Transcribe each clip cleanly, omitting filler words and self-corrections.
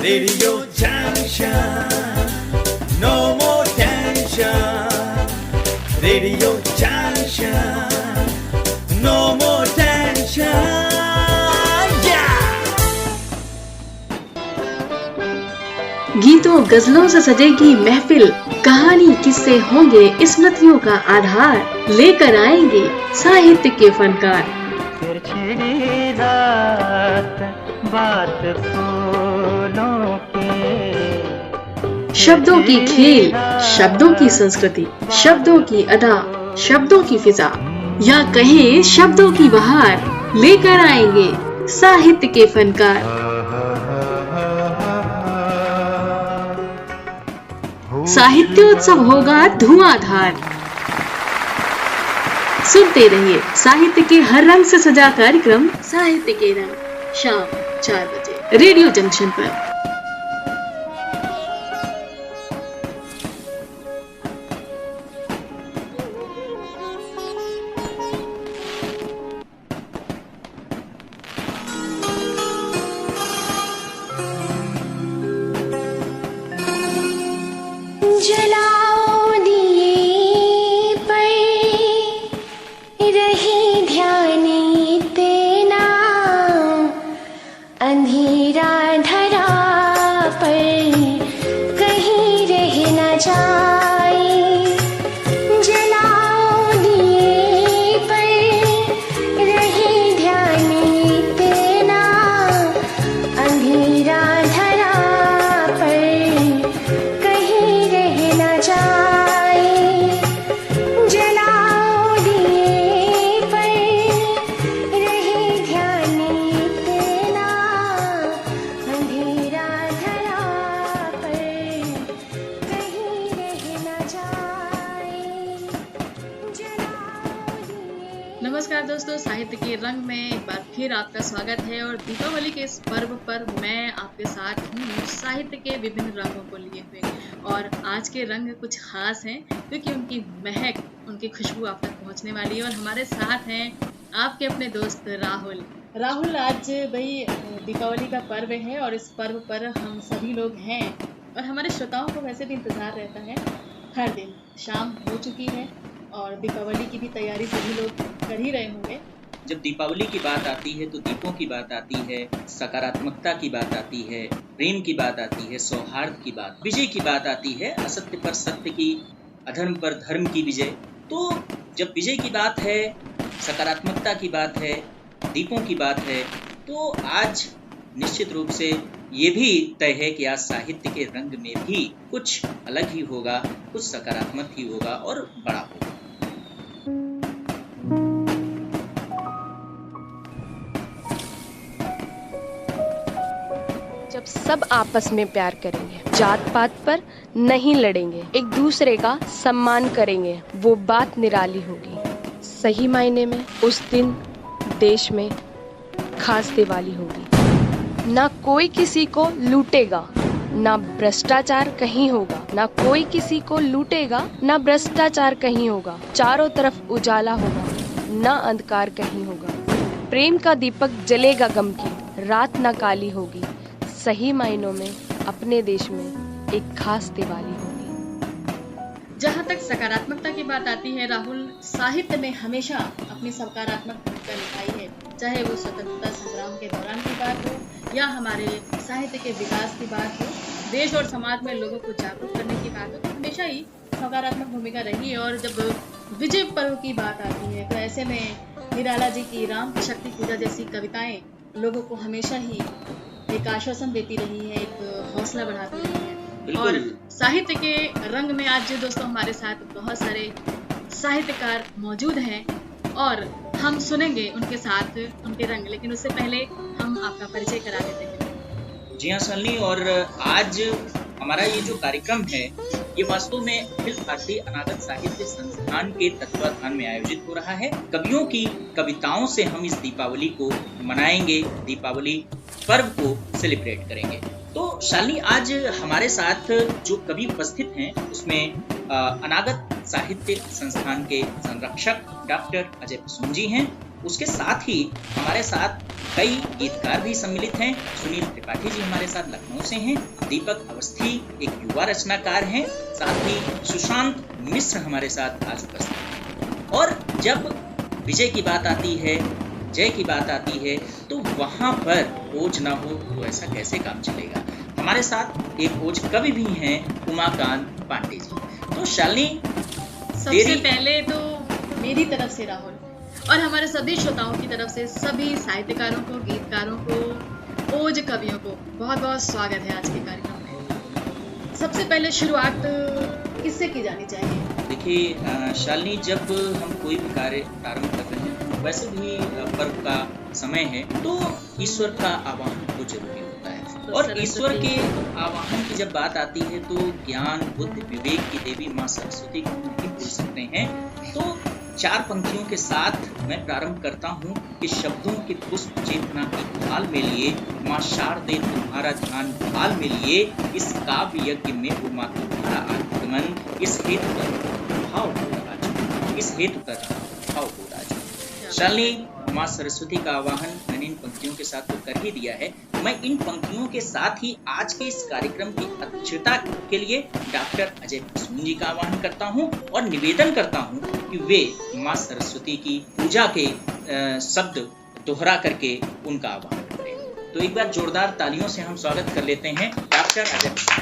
Radio Junction, no more tension. Radio Junction, no more tension. Yeah! गीतों गजलों से सजेगी महफिल, कहानी किस्से होंगे स्मृतियों का आधार, लेकर आएंगे साहित्य के फनकार। फिर छिड़ी रात बात फूलों की, शब्दों की खेल, शब्दों की संस्कृति, शब्दों की अदा, शब्दों की फिजा, या कहें शब्दों की बहार, लेकर आएंगे साहित्य के फनकार। साहित्योत्सव होगा धुआंधार। सुनते रहिए साहित्य के हर रंग से सजा कार्यक्रम साहित्य के रंग, शाम 4 बजे रेडियो जंक्शन पर। नमस्कार दोस्तों, साहित्य के रंग में एक बार फिर आपका स्वागत है। और दीपावली के इस पर्व पर मैं आपके साथ हूँ साहित्य के विभिन्न रंगों को लिए हुए। और आज के रंग कुछ खास हैं क्योंकि उनकी महक, उनकी खुशबू आप तक पहुँचने वाली है। और हमारे साथ हैं आपके अपने दोस्त राहुल। आज भाई दीपावली का पर्व है और इस पर्व पर हम सभी लोग हैं और हमारे श्रोताओं को वैसे भी इंतजार रहता है। हर दिन शाम हो चुकी है और दीपावली की भी तैयारी सभी लोग कर ही रहे होंगे। जब दीपावली की बात आती है तो दीपों की बात आती है, सकारात्मकता की बात आती है, प्रेम की बात आती है, सौहार्द की बात, विजय की बात आती है, असत्य पर सत्य की, अधर्म पर धर्म की विजय। तो जब विजय की बात है, सकारात्मकता की बात है, दीपों की बात है, तो आज निश्चित रूप से ये भी तय है कि आज साहित्य के रंग में भी कुछ अलग ही होगा, कुछ सकारात्मक ही होगा और बड़ा होगा। जब सब आपस में प्यार करेंगे, जात पात पर नहीं लड़ेंगे, एक दूसरे का सम्मान करेंगे, वो बात निराली होगी। सही मायने में उस दिन देश में खास दिवाली होगी। ना कोई किसी को लूटेगा, ना भ्रष्टाचार कहीं होगा, ना कोई किसी को लूटेगा, ना भ्रष्टाचार कहीं होगा। चारों तरफ उजाला होगा, ना अंधकार कहीं होगा। प्रेम का दीपक जलेगा गम की, रात ना काली होगी। सही मायनों में अपने देश में एक खास दिवाली होगी। जहाँ तक सकारात्मकता की बात आती है राहुल, साहित्य ने हमेशा अपनी सकारात्मक भूमिका निभाई है। चाहे वो स्वतंत्रता संग्राम के दौरान की बात हो या हमारे साहित्य के विकास की बात हो, देश और समाज में लोगों को जागरूक करने की बात हो, तो हमेशा ही सकारात्मक भूमिका रही है। और जब विजय पर्व की बात आती है तो ऐसे में निराला जी की राम की शक्ति पूजा जैसी कविताएं लोगों को हमेशा ही एक आश्वासन देती रही है, एक हौसला बढ़ाती रही है। और साहित्य के रंग में आज दोस्तों हमारे साथ बहुत सारे साहित्यकार मौजूद हैं और हम सुनेंगे उनके साथ उनके रंग। लेकिन उससे पहले हम आपका परिचय करा देते हैं। जी हाँ शालिनी, और आज हमारा ये जो कार्यक्रम है ये वास्तव में अखिल भारतीय अनागत साहित्य संस्थान के तत्वाधान में आयोजित हो रहा है। कवियों की कविताओं से हम इस दीपावली को मनाएंगे, दीपावली पर्व को सेलिब्रेट करेंगे। तो शालिनी, आज हमारे साथ जो कवि उपस्थित हैं उसमें अनागत साहित्य संस्थान के संरक्षक डॉक्टर अजय कुसुम जी हैं। उसके साथ ही हमारे साथ कई गीतकार भी सम्मिलित हैं। सुनील त्रिपाठी जी हमारे साथ लखनऊ से हैं, दीपक अवस्थी एक युवा रचनाकार हैं, साथ ही सुशांत मिश्र हमारे साथ आज उपस्थित हैं। और जब विजय की बात आती है, जय की बात आती है, तो वहाँ पर ओज ना हो तो ऐसा कैसे काम चलेगा। हमारे साथ एक ओज कवि भी हैं, उमाकांत पांडे जी। तो शालिनी, सबसे पहले तो मेरी तरफ से राहुल और हमारे सभी श्रोताओं की तरफ से सभी साहित्यकारों को, गीतकारों को, ओज कवियों को बहुत बहुत स्वागत है आज के कार्यक्रम में। सबसे पहले शुरुआत किससे की जानी चाहिए? देखिए शालिनी, जब हम कोई भी कार्य प्रारंभ कर रहे हैं, वैसे भी पर्व का समय है, तो ईश्वर का आवाहन तो जरूरी होता है। तो और ईश्वर के आवाहन की जब बात आती है तो ज्ञान, बुद्धि, विवेक की देवी माँ सरस्वती को नहीं भूल सकते हैं। तो 4 पंक्तियों के साथ मैं प्रारंभ करता हूँ कि शब्दों के पुष्प चेतना की ढाल में लिए माँ शारदे तुम्हारा ध्यान ढाल में लिए, इस काव्य यज्ञ में वो माँ तुम्हारा आगमन, इस हेतु कर भाव हो राजू, इस हेतु कर भाव हो राजू। शालिनी, माँ सरस्वती का आवाहन मैंने इन पंक्तियों के साथ तो कर ही दिया है। मैं इन पंक्तियों के साथ ही आज के इस कार्यक्रम की अध्यक्षता के लिए डॉक्टर अजय कुसुम जी का आह्वान करता हूं और निवेदन करता हूं कि वे माँ सरस्वती की पूजा के शब्द दोहरा करके उनका आह्वान करें। तो एक बार जोरदार तालियों से हम स्वागत कर लेते हैं डॉक्टर अजय कुसुम।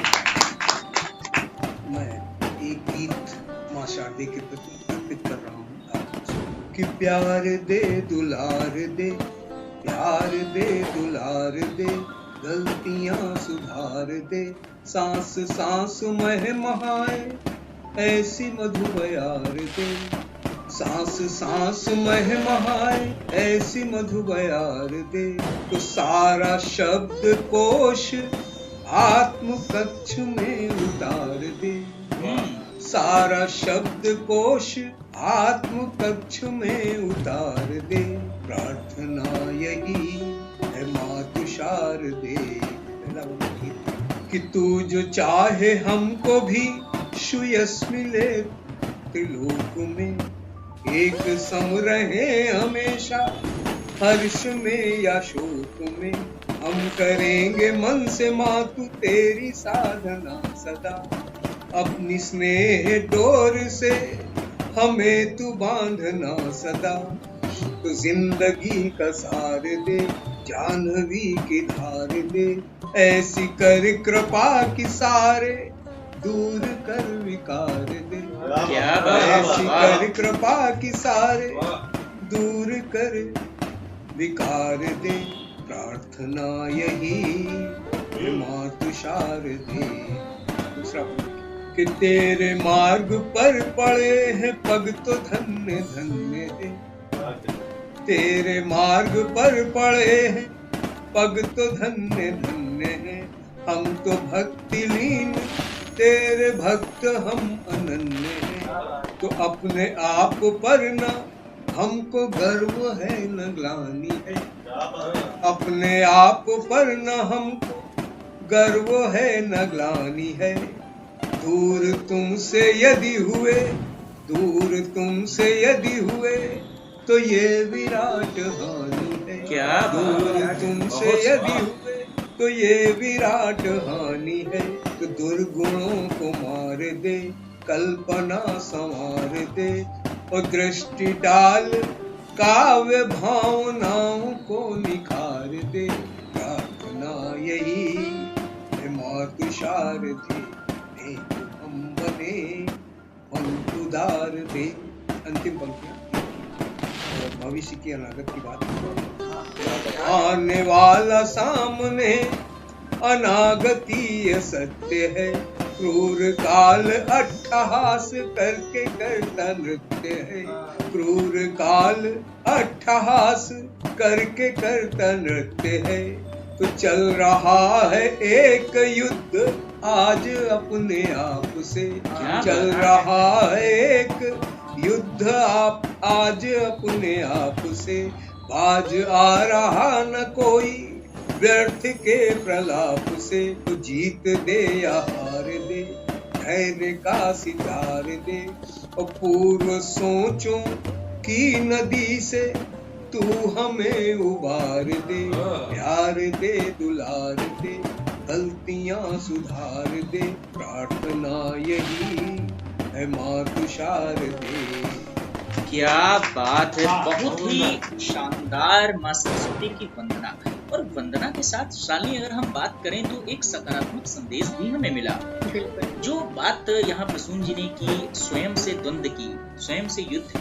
मैं एक गीत माँ शारदे के प्रति अर्पित कर रहा हूँ कि प्यार दे दुलार दे, प्यार दे दुलार दे, गलतियां सुधार दे, सांस सांस मह महाए ऐसी मधु बयार दे, सांस सांस मह महाए ऐसी मधु बयार दे। तो सारा शब्द कोश आत्म कक्ष में उतार दे, सारा शब्द कोश आत्म कक्ष में उतार दे। प्रार्थना यही है माँ तुषार दे कि तू जो चाहे हमको भी सुयश मिले त्रिलोक में, एक सम रहे हमेशा हर्ष में या शोक में। हम करेंगे मन से माँ तू तेरी साधना सदा, अपनी स्नेह डोर से हमें तू बांधना सदा। तो जिंदगी का सार दे, जानवी की धार दे, ऐसी कर कृपा की सारे दूर कर विकार दे। ऐसी कर कृपा की सारे दूर कर विकार दे। प्रार्थना यही माँ तुषार दे। दूसरा कि तेरे मार्ग पर पड़े हैं पग तो धन्य धन्य है, तेरे मार्ग पर पड़े हैं पग तो धन्य धन्य है। हम तो भक्ति लीन तेरे भक्त हम अनन्य हैं। तो अपने आप पर न हमको गर्व है न ग्लानि है, अपने आप पर न हमको गर्व है न ग्लानि है। दूर तुमसे यदि हुए, दूर तुमसे यदि हुए तो ये विराट हानि है। क्या दूर तुमसे यदि हुए तो ये विराट हानि है। तो दुर्गुणों को मार दे, कल्पना संवार दे और दृष्टि डाल काव्य भावनाओं को निखार दे। प्रार्थना यही है माँ तुषार दे, हम बने हम उदार दे। अंतिम पंक्तियां भविष्य की अनागत की बात। आने वाला सामने अनागतीय सत्य है, क्रूर काल अट्टहास करके करता नृत्य है। क्रूर काल अट्टहास करके करता नृत्य है। तो चल रहा है एक युद्ध आज अपने आप से, चल रहा है एक युद्ध आप आज अपने आप से। बाज आ रहा न कोई व्यर्थ के प्रलाप से। तो जीत दे या हार दे, धैर्य का सितार दे और पूर्व सोचों की नदी से तू हमें उबार दे, प्यार दे दुलार दे, गलतियां सुधार दे, प्रार्थना यही है माँ तुषार दे। क्या बात है, बहुत ही शानदार माँ सरस्वती की वंदना। और वंदना के साथ शालिनी अगर हम बात करें तो एक सकारात्मक संदेश भी हमें मिला। बिल्कुल। जो बात यहाँ प्रसून जी ने की स्वयं से द्वंद्व की, स्वयं से युद्ध की,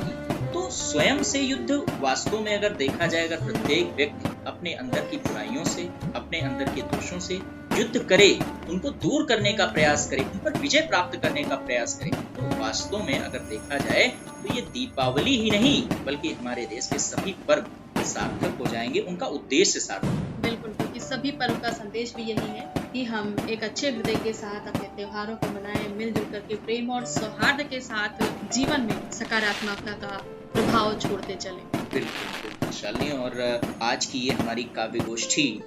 तो स्वयं से युद्ध वास्तव में अगर देखा जाए, अगर प्रत्येक व्यक्ति अपने अंदर की बुराइयों से, अपने अंदर के दोषों से युद्ध करे, उनको दूर करने का प्रयास करे, उन पर विजय प्राप्त करने का प्रयास करे, तो वास्तव में अगर देखा जाए तो ये दीपावली ही नहीं बल्कि हमारे देश के सभी पर्व सार्थक हो जाएंगे, उनका उद्देश्य सार्थक। बिल्कुल, क्योंकि सभी पर्व का संदेश भी यही है कि हम एक अच्छे हृदय के साथ अपने त्योहारों को मनाएं, मिलजुल करके प्रेम और सौहार्द के साथ जीवन में सकारात्मकता का प्रभाव छोड़ते चलें। बिल्कुल शालिनी, और आज की ये हमारी काव्य गोष्ठी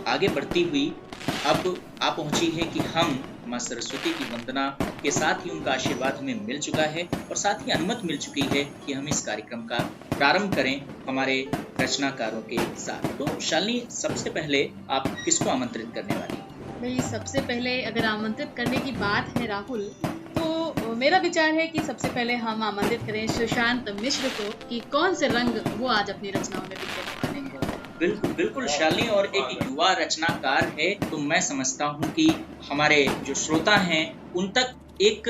आगे बढ़ती हुई अब आ पहुंची है कि हम माँ सरस्वती की वंदना के साथ ही उनका आशीर्वाद हमें मिल चुका है और साथ ही अनुमति मिल चुकी है कि हम इस कार्यक्रम का प्रारंभ करें हमारे रचनाकारों के साथ। तो शालिनी, सबसे पहले आप किसको आमंत्रित करने वाली? भाई, सबसे पहले अगर आमंत्रित करने की बात है राहुल, तो मेरा विचार है कि सबसे पहले हम आमंत्रित करें सुशांत मिश्र को कि कौन से रंग वो आज अपनी रचनाओं में बिखेरने वाले हैं। बिल्कुल बिल्कुल शालिनी, और एक युवा रचनाकार है तो मैं समझता हूँ कि हमारे जो श्रोता हैं उन तक एक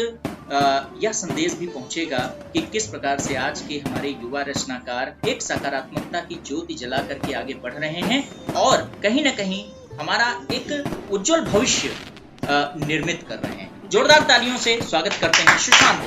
यह संदेश भी पहुंचेगा कि किस प्रकार से आज के हमारे युवा रचनाकार एक सकारात्मकता की ज्योति जला करके आगे बढ़ रहे हैं और कहीं न कहीं हमारा एक उज्जवल भविष्य निर्मित कर रहे हैं। जोरदार तालियों से स्वागत करते हैं सुशांत।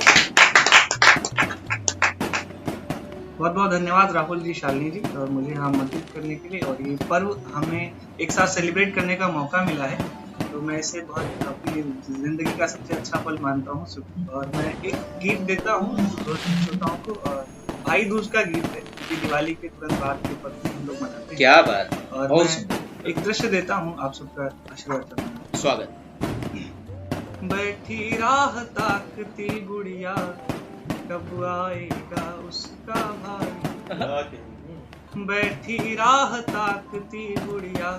बहुत बहुत धन्यवाद राहुल जी, शालिनी जी, और मुझे यहाँ आमंत्रित करने के लिए, और ये पर्व हमें एक साथ सेलिब्रेट करने का मौका मिला है, तो मैं इसे बहुत अपनी जिंदगी का सबसे अच्छा पल मानता हूँ। और मैं एक गीत देता हूँ श्रोताओं को, और भाई दूज का गीत है क्योंकि दिवाली के तुरंत बाद के पर्व हम लोग मनाते हैं। क्या बात। और मैं एक दृश्य देता हूँ, आप सबका आशीर्वाद चाहूँगा। स्वागत। बैठी राह ताकती गुड़िया, कब आएगा उसका भाई। बैठी राह ताकती गुड़िया,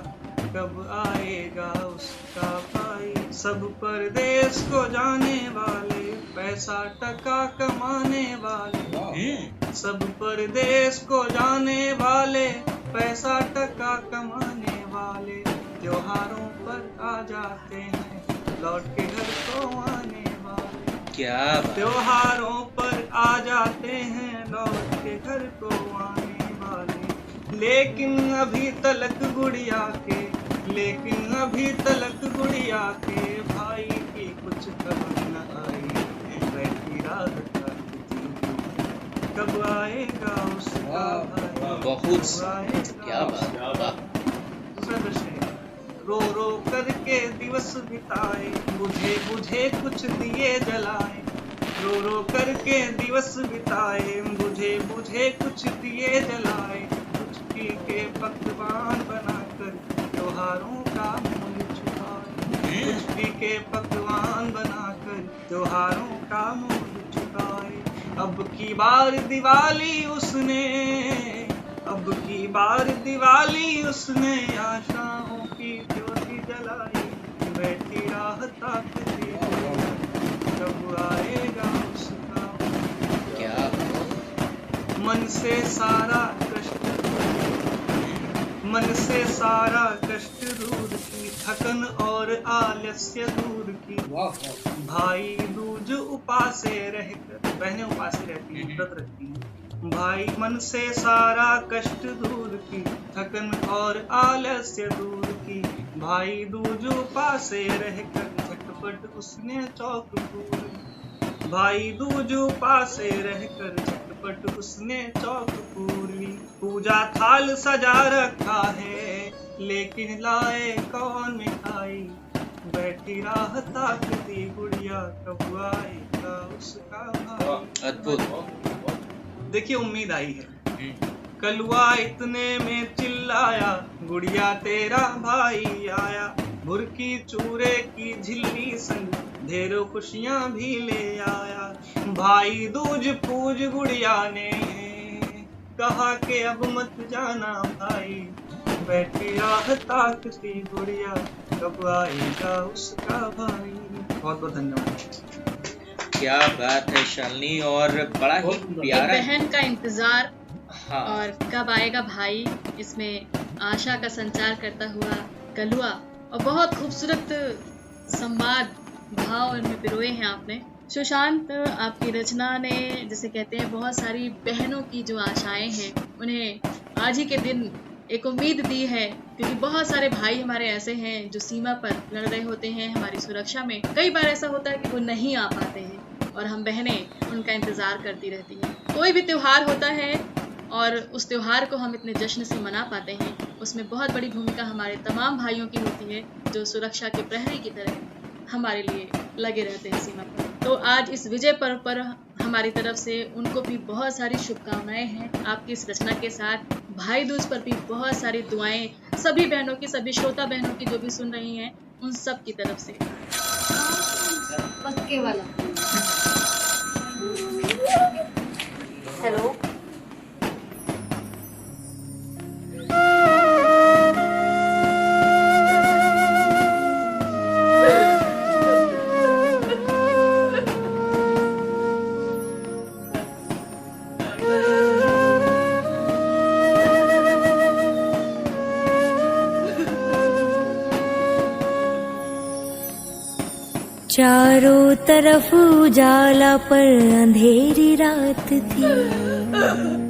कब आएगा उसका भाई। सब परदेश को जाने वाले, पैसा टका कमाने वाले, सब परदेश को जाने वाले, पैसा टका कमाने वाले, त्योहारों पर आ जाते हैं, लौट के घर को आने वाले। क्या त्योहारों पर आ जाते हैं, लौट के घर को आने वाले। लेकिन अभी तलक गुड़िया के, लेकिन अभी तलक गुड़िया के भाई की कुछ खबर न आई। बैठी रात कब आएगा उसका भाई। बहुत क्या बात। दूसरा दृश्य है, रो रो करके दिवस बिताए, बुझे बुझे कुछ दिए जलाए। रो रो करके दिवस बिताए, बुझे बुझे कुछ दिए जलाए। कुछ पी के पकवान बनाकर त्योहारों का मोल छुपाए। कुछ पी के पकवान बनाकर त्योहारों का मोल छुपाए। अब की बार दिवाली उसने, अब की बार दिवाली उसने आशाओं की ज्योति जलाई। बैठी राह ताकती कब आएगा उसका। क्या मन से सारा कष्ट, मन से सारा कष्ट दूर की, थकन और आलस्य दूर की। भाई दूज उपासे रहकर, बहनें उपासे रहती हैं, व्रत रखती हैं। भाई मन से सारा कष्ट दूर की, थकन और आलस्य दूर की। भाई दूज उपासे रहकर झटपट उसने चौक पूरी। भाई दूज उपासे रहकर झटपट उसने चौक पूरी। पूजा थाल सजा रखा है, लेकिन लाए कौन मिठाई। बैठी राह ताकती गुड़िया, कब आएगा उसका भाई। अद्भुत। देखिए, उम्मीद आई है। कलुआ इतने में चिल्लाया, गुड़िया तेरा भाई आया। भुरकी चूरे की झिल्ली संग ढेरों खुशियां भी ले आया। भाई दूज पूज गुड़िया ने, कहा के अब मत जाना भाई, बैठी राह ताकती गुड़िया, कब आएगा उसका भाई। बहुत बहुत धन्यवाद। क्या बात है शालिनी, और बड़ा ही एक प्यारा। बहन का इंतजार हाँ, और कब आएगा भाई, इसमें आशा का संचार करता हुआ कलुआ और बहुत खूबसूरत संवाद भाव इनमें पिरोए हैं आपने। सुशांत, आपकी रचना ने जैसे कहते हैं बहुत सारी बहनों की जो आशाएं हैं उन्हें आज ही के दिन एक उम्मीद दी है, क्योंकि बहुत सारे भाई हमारे ऐसे हैं जो सीमा पर लड़ रहे होते हैं हमारी सुरक्षा में। कई बार ऐसा होता है कि वो नहीं आ पाते हैं और हम बहनें उनका इंतजार करती रहती हैं। कोई भी त्योहार होता है और उस त्योहार को हम इतने जश्न से मना पाते हैं, उसमें बहुत बड़ी भूमिका हमारे तमाम भाइयों की होती है जो सुरक्षा के प्रहरी की तरह हमारे लिए लगे रहते हैं सीमा पर। तो आज इस विजय पर्व पर हमारी तरफ से उनको भी बहुत सारी शुभकामनाएं हैं। आपकी इस रचना के साथ भाई दूज पर भी बहुत सारी दुआएं सभी बहनों की, सभी श्रोता बहनों की जो भी सुन रही हैं उन सब की तरफ से। पक्के वाला हेलो, चारों तरफ उजाला पर अंधेरी रात थी,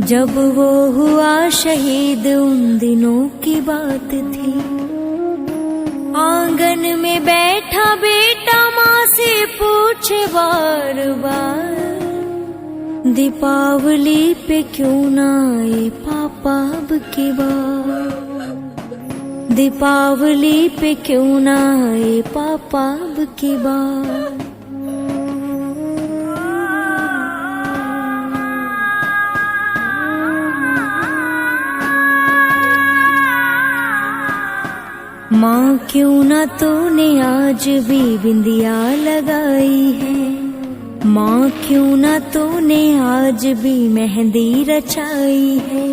जब वो हुआ शहीद उन दिनों की बात थी। आंगन में बैठा बेटा माँ से पूछे बार बार, दीपावली पे क्यों ना आए पापा अब की बार, दीपावली पे क्यों ना आए पापा अब की बार। माँ क्यों ना तूने आज भी बिंदिया लगाई है, माँ क्यों ना तूने आज भी मेहंदी रचाई है।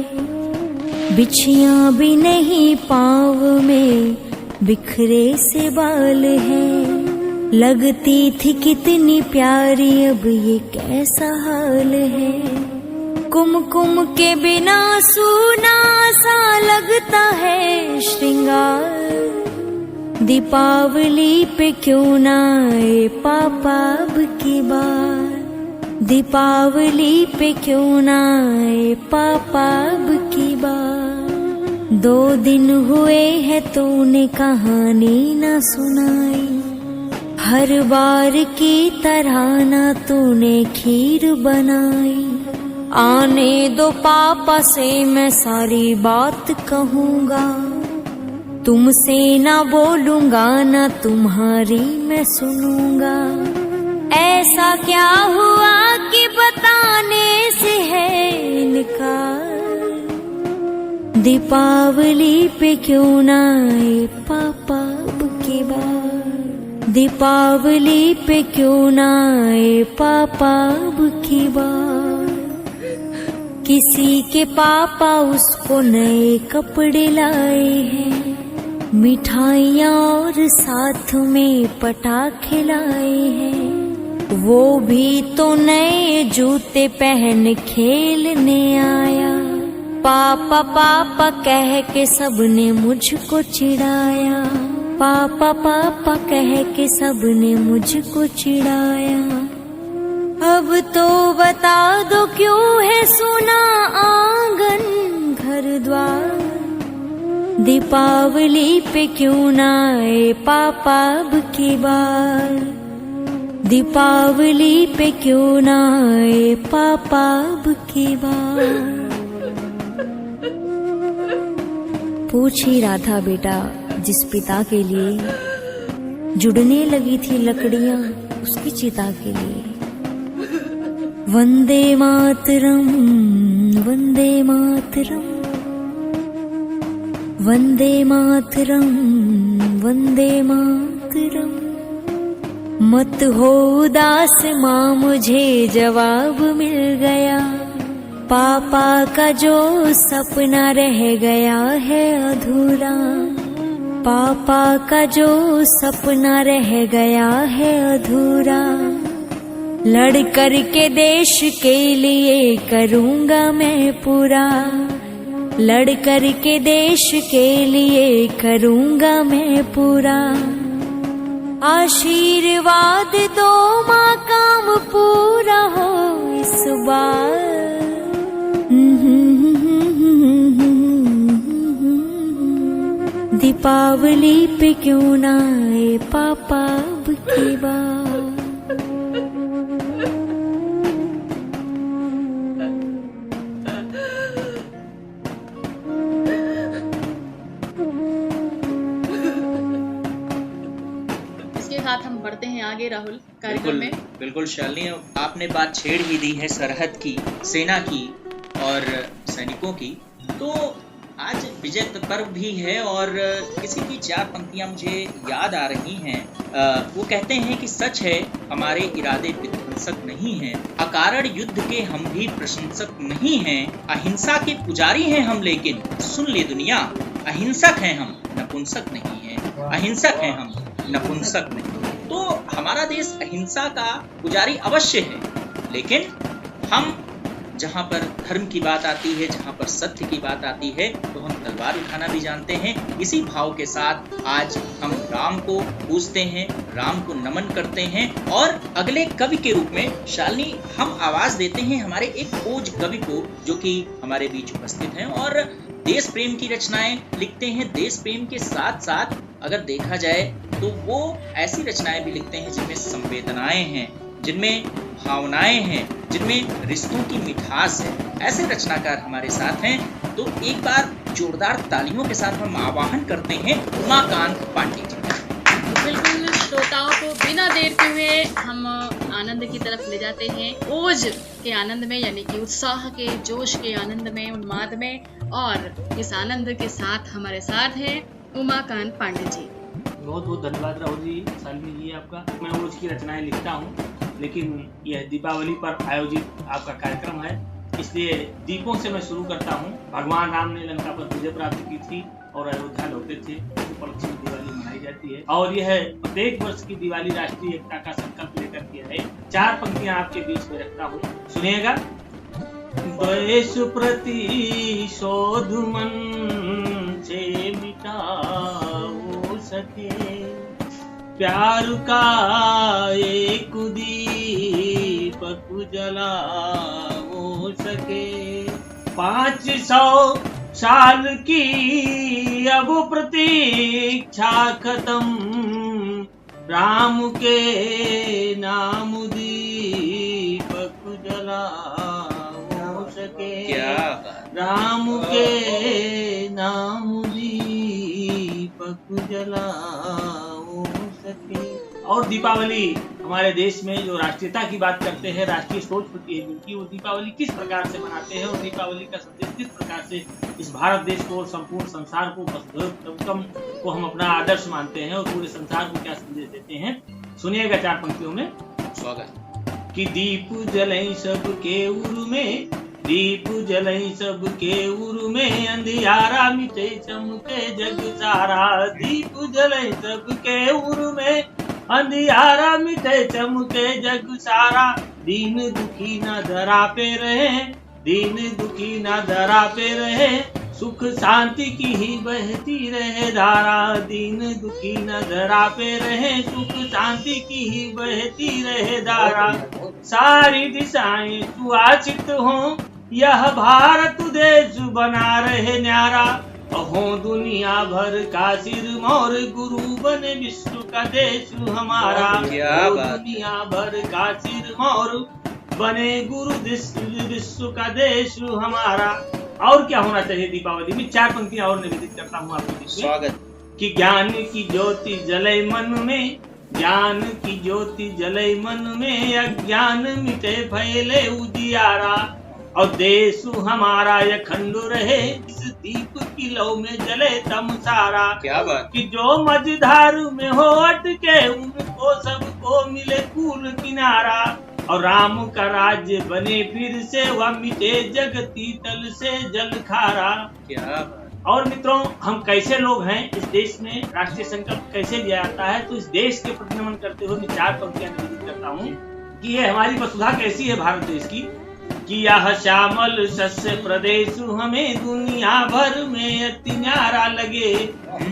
बिछियाँ भी नहीं पाँव में बिखरे से बाल हैं, लगती थी कितनी प्यारी अब ये कैसा हाल है। कुमकुम के बिना सूना सा लगता है श्रृंगार, दीपावली पे क्यों ना आए पापा अब की बार, दीपावली पे क्यों ना आए पापा अब की बार। 2 दिन हुए हैं तूने कहानी ना सुनाई, हर बार की तरह ना तूने खीर बनाई। आने दो पापा से मैं सारी बात कहूँगा, तुमसे ना बोलूँगा ना तुम्हारी मैं सुनूँगा। ऐसा क्या हुआ कि बताने से है इनकार, दीपावली पे क्यों ना आए पापा अब की बार, दीपावली पे क्यों ना आए पापा अब की बार। किसी के पापा उसको नए कपड़े लाए हैं, मिठाइयाँ और साथ में पटाखे लाए हैं। वो भी तो नए जूते पहन खेलने आया, पापा पापा कह के सबने मुझको चिढ़ाया, पापा पापा कह के सबने मुझको चिढ़ाया। अब तो बता दो क्यों है सुना आंगन घर द्वार, दीपावली पे क्यों ना आए पापा अब की बार, दीपावली पे क्यों ना आए पापा अब की बार। पूछ ही रहा था बेटा जिस पिता के लिए जुड़ने लगी थी लकड़ियां उसकी चिता के लिए। वंदे मातरम वंदे मातरम वंदे मातरम वंदे मातरम। मत हो उदास माँ मुझे जवाब मिल गया, पापा का जो सपना रह गया है अधूरा, पापा का जो सपना रह गया है अधूरा, लड़ कर के देश के लिए करूँगा मैं पूरा, लड़ कर के देश के लिए करूँगा मैं पूरा। आशीर्वाद दो माँ काम पूरा हो इस बार। दीपावली पे क्यों ना आए पापा अब की बार। इसके साथ हम बढ़ते हैं आगे राहुल कार्यक्रम में। बिल्कुल शालिनी, आपने बात छेड़ ही दी है सरहद की, सेना की और सैनिकों की। तो आज विजय पर्व भी है और किसी की 4 पंक्तियां मुझे याद आ रही हैं। वो कहते हैं कि सच है हमारे इरादे विध्वंसक नहीं हैं, अकारण युद्ध के हम भी प्रशंसक नहीं हैं, अहिंसा के पुजारी हैं हम लेकिन सुन ले दुनिया, अहिंसक हैं हम नपुंसक नहीं हैं, अहिंसक हैं हम नपुंसक नहीं। तो हमारा देश अहिंसा का पुजारी अवश्य है, लेकिन हम जहाँ पर धर्म की बात आती है, जहाँ पर सत्य की बात आती है, तो हम तलवार उठाना भी जानते हैं। इसी भाव के साथ आज हम राम को पूजते हैं, राम को नमन करते हैं और अगले कवि के रूप में शालिनी हम आवाज देते हैं हमारे एक खोज कवि को, जो कि हमारे बीच उपस्थित हैं और देश प्रेम की रचनाएं लिखते हैं। देश प्रेम के साथ साथ अगर देखा जाए तो वो ऐसी रचनाएं भी लिखते हैं जिनमें संवेदनाएं हैं, जिनमें भावनाएं हैं, जिनमें रिश्तों की मिठास है। ऐसे रचनाकार हमारे साथ हैं, तो एक बार जोरदार तालियों के साथ हम आवाहन करते हैं उमाकांत पांडे जी। बिल्कुल, श्रोताओं को बिना देर के हुए हम आनंद की तरफ ले जाते हैं, ओज के आनंद में, यानी कि उत्साह के जोश के आनंद में, उन्माद में। और इस आनंद के साथ हमारे साथ हैं उमाकांत पांडे जी। बहुत बहुत धन्यवाद राहुल जी, शालिनी जी आपका। मैं ओज की रचनाएं लिखता हूँ, लेकिन यह दीपावली पर आयोजित आपका कार्यक्रम है, इसलिए दीपों से मैं शुरू करता हूँ। भगवान राम ने लंका पर विजय प्राप्त की थी और अयोध्या लौटे थे, उस उपलक्ष्य में दिवाली मनाई जाती है और यह प्रत्येक वर्ष की दिवाली राष्ट्रीय एकता का संकल्प लेकर किया है। 4 पंक्तियां आपके बीच में रखता हूँ, सुनिएगा। द्वेष प्रतिशोध मन से मिटाओ सके, प्यार का एक दीपक जलाओ सके, 500 साल की अब प्रतीक्षा खत्म, राम के नाम दीपक जलाओ सके, राम के नाम दीपक जलाओ सके। और दीपावली हमारे देश में जो राष्ट्रीयता की बात करते हैं, राष्ट्रीय सोच होती है जिनकी, वो दीपावली किस प्रकार से मनाते हैं और दीपावली का संदेश किस प्रकार से इस भारत देश को और संपूर्ण संसार को को हम अपना आदर्श मानते हैं और पूरे संसार को क्या संदेश देते हैं, सुनिएगा 4 पंक्तियों में। स्वागत। कि दीप जलई सबके उर में, दीप जलई सबके उर में, अंधियारा मिटे चमके जग सारा, दीप जलई सबके उर में, अंधियारा मिटे चमके जग सारा, दीन दुखी न धरा पे रहे, दीन दुखी न धरा पे रहे, सुख शांति की ही बहती रहे धारा, दीन दुखी न धरा पे रहे, सुख शांति की ही बहती रहे धारा, सारी दिशाएं सुआचित हो, यह भारत देश बना रहे न्यारा, हो दुनिया भर का सिरमौर, गुरु बने विश्व का देश हमारा, दुनिया भर का सिरमौर, बने गुरु विश्व का देश हमारा। और क्या होना चाहिए दीपावली में? 4 पंक्तियां और निवेदित करता हूँ आपके बीच में। स्वागत। कि ज्ञान की ज्योति जले मन में, ज्ञान की ज्योति जले मन में, अज्ञान मिटे फैले उजियारा, और देश हमारा अखंड रहे, इस दीप की लौ में जले तमसारा। क्या बात। कि जो मझधार में हो अटके, उनको सबको मिले कूल किनारा, और राम का राज्य बने फिर से, वह मिटे जगती तल से जल खारा। क्या बात। और मित्रों, हम कैसे लोग हैं, इस देश में राष्ट्रीय संकल्प कैसे लिया जाता है, तो इस देश के प्रति नमन करते हुए मैं 4 पंक्तियां निवेदित करता हूँ कि ये हमारी वसुधा कैसी है भारत देश की। कि यह श्यामल सस्य प्रदेश हमें दुनिया भर में अति न्यारा लगे,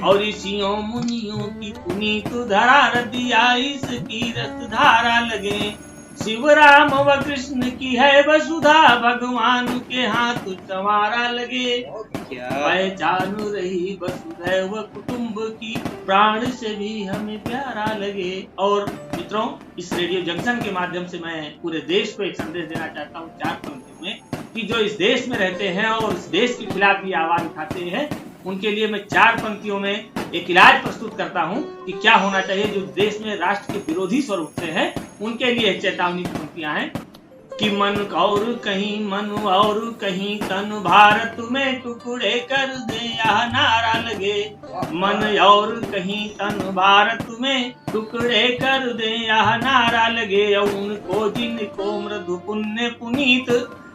और ऋषियों मुनियों की पुनीत धरा रतिया इसकी रस धारा लगे। शिव राम व कृष्ण की है वसुधा, भगवान के हाथ संवारा लगे। पहचान रही वसुधैव कुटुंब की, प्राण से भी हमें प्यारा लगे। और मित्रों, इस रेडियो जंक्शन के माध्यम से मैं पूरे देश को एक संदेश देना चाहता हूँ 4 पंक्तियों में, कि जो इस देश में रहते हैं और इस देश के खिलाफ भी आवाज उठाते हैं, उनके लिए मैं 4 पंक्तियों में एक इलाज प्रस्तुत करता हूं कि क्या होना चाहिए। जो देश में राष्ट्र के विरोधी स्वर उठते हैं, उनके लिए चेतावनी की पंक्तियां हैं कि मन और कहीं मन और कहीं तन भारत में टुकड़े कर दे, यह नारा लगे। मन और कहीं तन भारत में टुकड़े कर दे, यह नारा लगे। उनको जिनको मृदु पुण्य पुनीत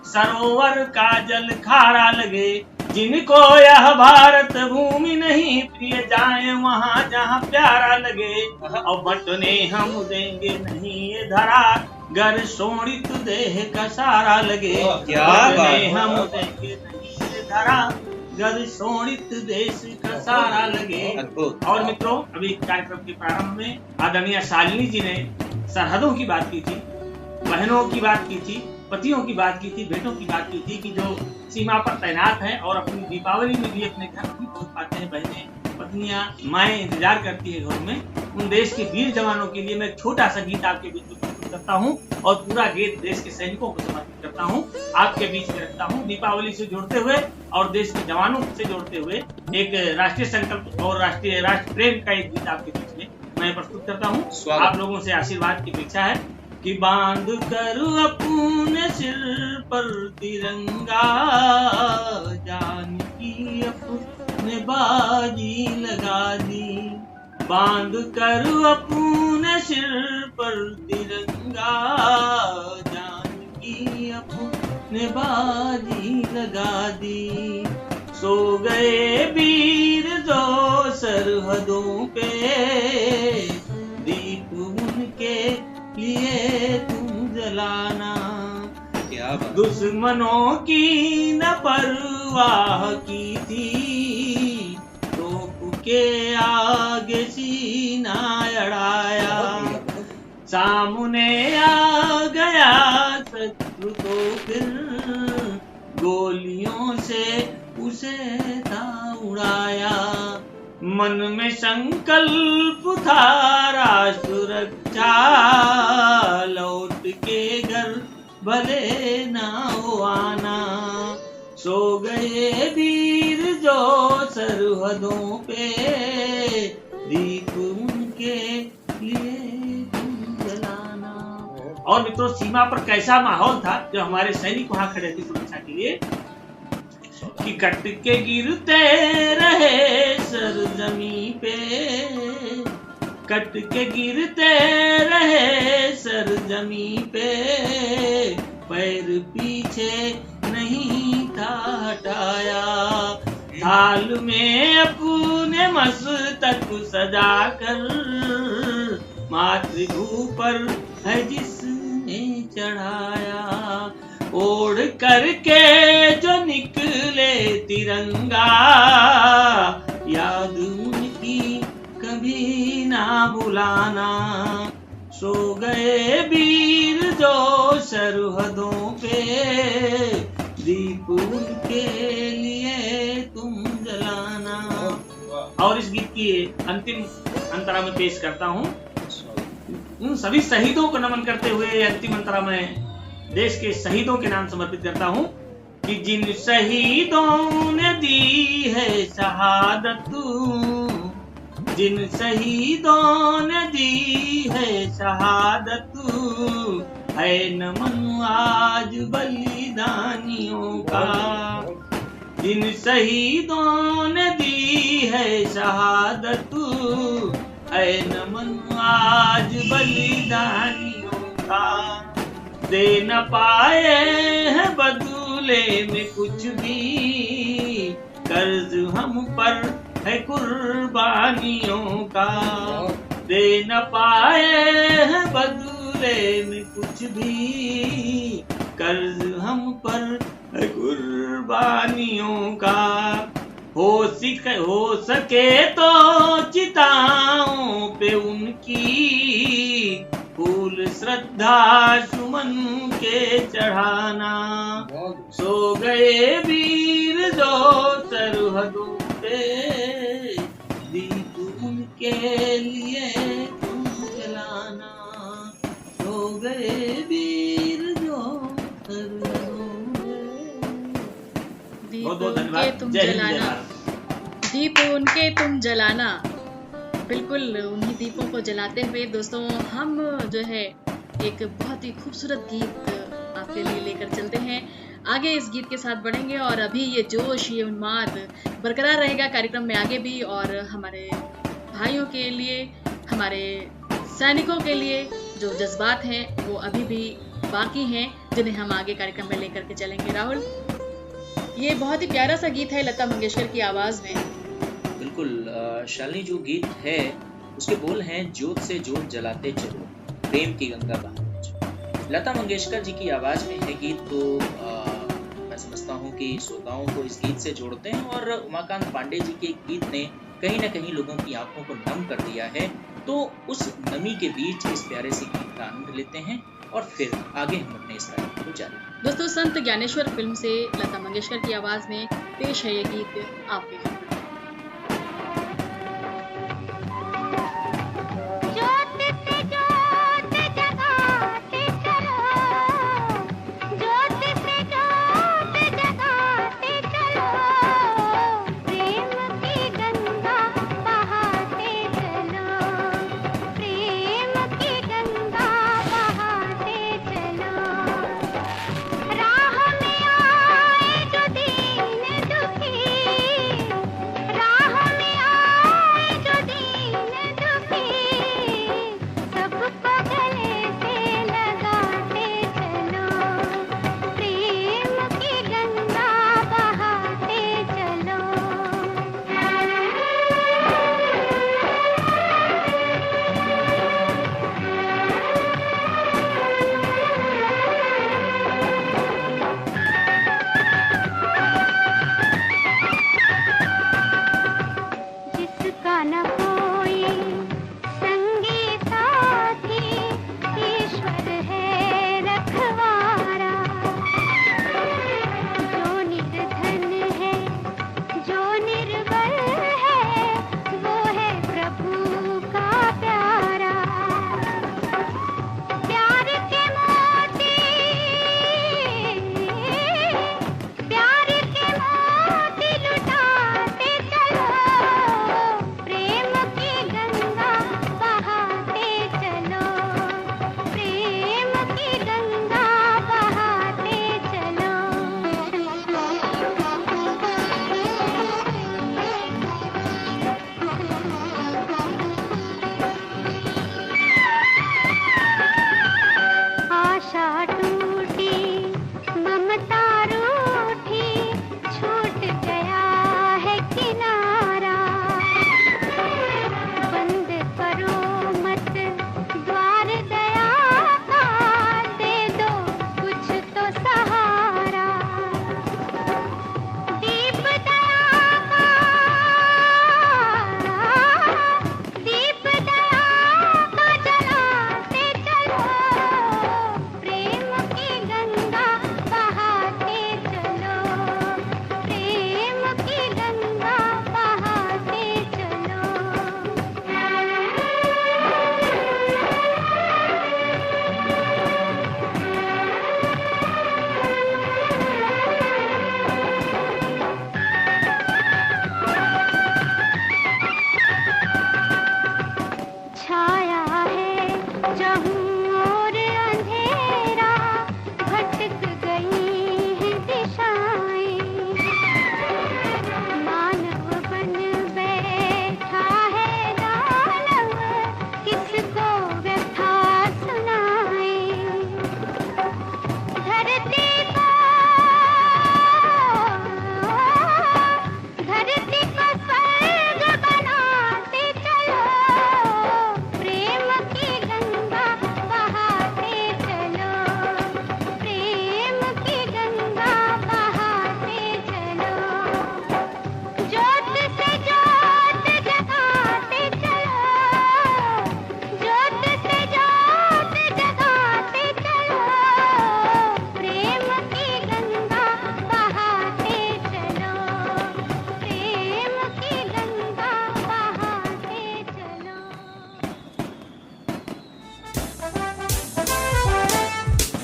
सरोवर का जल खारा लगे। जिनको यह भारत भूमि नहीं प्रिय, जाए वहाँ जहाँ प्यारा लगे। और बटने हम देंगे नहीं ये धरा, गर शोणित देह का सारा लगे। बटने हम देंगे नहीं ये धरा, गर शोणित देश का सारा लगे। और मित्रों, अभी कार्यक्रम के प्रारंभ में आदरणीय शालिनी जी ने सरहदों की बात की थी, बहनों की बात की थी, पतियों की बात की थी, बेटों की बात की थी कि जो सीमा पर तैनात हैं और अपनी दीपावली में भी अपने घर नहीं पहुंच पाते हैं। बहनें, पत्नियां, माएं इंतजार करती है घरों में। उन देश के वीर जवानों के लिए मैं एक छोटा सा गीत आपके बीच में प्रस्तुत करता हूं और पूरा गीत देश के सैनिकों को समर्पित करता हूं, आपके बीच में रखता हूं, दीपावली से जोड़ते हुए और देश के जवानों से जोड़ते हुए एक राष्ट्रीय संकल्प और राष्ट्र प्रेम का एक गीत आपके बीच में मैं प्रस्तुत करता हूँ। आप लोगों से आशीर्वाद की अपेक्षा है कि बांध कर अपने सिर पर तिरंगा, जान की अपने बाजी लगा दी। बांध कर अपने सिर पर तिरंगा, जान की अपने बाजी लगा दी। सो गए वीर जो सरहदों पे, दीप उनके लिए तुम जलाना। क्या बात। दुश्मनों की न परवाह की थी, तोप के आगे सीना अड़ाया। सामने आ गया शत्रु तो फिर, गोलियों से उसे था उड़ाया। मन में संकल्प था राष्ट्र रक्षा, लौट के घर भले ना हो आना। सो गए वीर जो सरहदों पे, दीप उनके लिए जलाना। और मित्रों, सीमा पर कैसा माहौल था जो हमारे सैनिक वहां खड़े थे सुरक्षा के लिए, कि कट के गिरते रहे सरजमी पे, कट के गिरते रहे सरजमी पे। पैर पीछे नहीं था हटाया, थाल में अपने मस्तक सजा कर, मातृभू पर है जिसने चढ़ाया। ओढ़ करके जो निकले तिरंगा, याद उनकी कभी ना भुलाना। सो गए वीर जो सरहदों पे, दीप उनके लिए तुम जलाना। और इस गीत की अंतिम अंतरा में पेश करता हूँ। उन सभी शहीदों को नमन करते हुए अंतिम अंतरा में देश के शहीदों के नाम समर्पित करता हूँ कि जिन शहीदों ने दी है शहादत, जिन शहीदों ने दी है शहादत, है नमन आज बलिदानियों का। जिन शहीदों ने दी है शहादत, है नमन आज बलिदानियों का। दे न पाए हैं बदले में कुछ भी, कर्ज हम पर है कुर्बानियों का। दे न पाए हैं बदले में कुछ भी, कर्ज हम पर है कुर्बानियों का। हो सके तो चिताओं पे उनकी फूल श्रद्धा सुमन के चढ़ाना। सो गए वीर जो सरहदों पे, दीप उनके लिए तुम जलाना। सो गए वीर जो सरहदों पे। बहुत बहुत धन्यवाद। तुम जय हिंद, जय जलाना, भारत। दीप उनके तुम जलाना। बिल्कुल उन्हीं दीपों को जलाते हुए दोस्तों हम जो है एक बहुत ही खूबसूरत गीत आपके लिए लेकर चलते हैं। आगे इस गीत के साथ बढ़ेंगे और अभी ये जोश, ये उन्माद बरकरार रहेगा कार्यक्रम में आगे भी। और हमारे भाइयों के लिए, हमारे सैनिकों के लिए जो जज्बात हैं वो अभी भी बाकी हैं, जिन्हें हम आगे कार्यक्रम में लेकर के चलेंगे। राहुल, ये बहुत ही प्यारा सा गीत है लता मंगेशकर की आवाज में। बिल्कुल शालिनी, जो गीत है उसके बोल हैं जोत से जोत जलाते चलो, प्रेम की गंगा बहाते चलो। लता मंगेशकर जी की आवाज में है गीत, तो मैं समझता हूँ कि श्रोताओं को इस गीत से जोड़ते हैं। और उमाकांत पांडे जी के गीत ने कहीं ना कहीं लोगों की आंखों को नम कर दिया है। तो उस नमी के बीच इस प्यारे से गीत का आनंद लेते हैं और फिर आगे हम अपने इस कार्यक्रम को जारी रखेंगे। दोस्तों, संत ज्ञानेश्वर फिल्म से लता मंगेशकर की आवाज में पेश है ये गीत आपके लिए।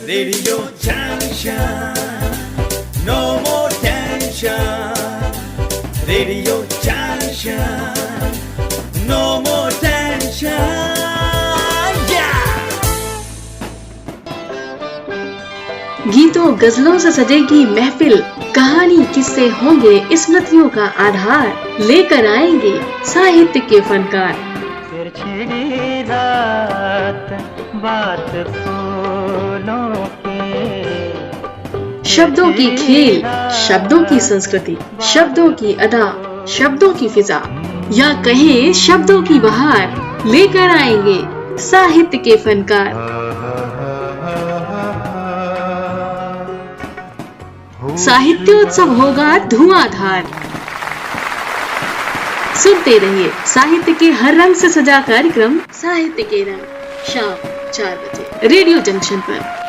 Radio Junction, no more tension. Radio Junction, no more tension. Yeah! गीतों गजलों से सजेगी महफिल, कहानी किस्से होंगे स्मृतियों का आधार, लेकर आएंगे साहित्य के फनकार। फिर छिड़ी रात बात फूलों के, शब्दों की खेल, शब्दों की संस्कृति, शब्दों की अदा, शब्दों की फिजा, या कहें शब्दों की बहार, लेकर आएंगे साहित्य के फनकार। साहित्योत्सव होगा धुआंधार। सुनते रहिए साहित्य के हर रंग से सजा कार्यक्रम साहित्य के रंग, शाम 4 बजे रेडियो जंक्शन पर।